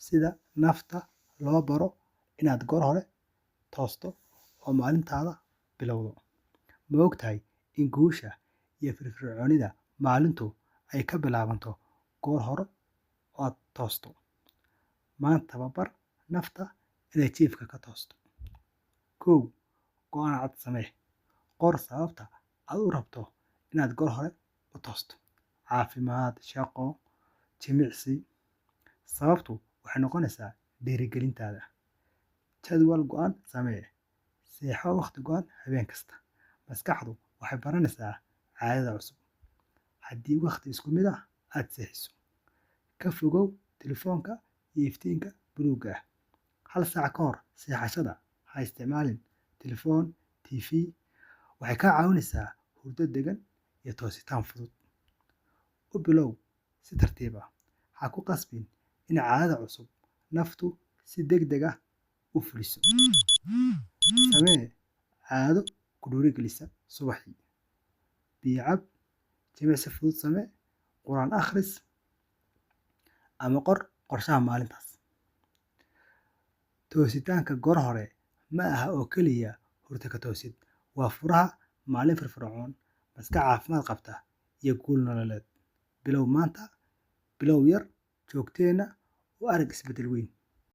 sida nafta loo baro inaad goor hore toosto oo maalintaada bilowdo. Ma ogtahay in guusha iyo firfircoonida maalintu ay ka bilaabanto goor hore oo aad toosto? Maanta tababar nafta inay jiifka ka toosto. 1. Go'aan cad samee. Qor sababta aad u rabto inaad goor hore u toosto: caafimaad, shaqo, jimicsi. Sababtu waxay noqonaysaa dhiirigelintaada. Jadwal go'an samee. Seexo waqti go'an habeen kasta. Maskaxdu waxay baranaysaa caadada cusub haddii waqti isku mid ah aad seexiso. Ka fogow telefoonka iyo iftiinka buluugga ah. 1 saac ka hor seexashada ha isticmaalin telefoon, TV. Waxay kaa caawinaysaa hurdo deggan iyo toositaan fudud. U bilow si tartiib ah. Ha ku qasbin in caadada cusub naftu si degdeg ah u fuliso. Samee caado ku dhiirrigelisa subaxii. Biyo cab, jimicsi fudud samee, quraan akhris, ama qor qorshaha maalintaas. Toositaanka goor hore ma aha oo keliya hurdo ka toosid, waa furaha maalin firfircoon, maskax caafimaad qabta, iyo guul nololeed. Bilow maanta, bilow yar, joogteena u arag isbeddel weyn.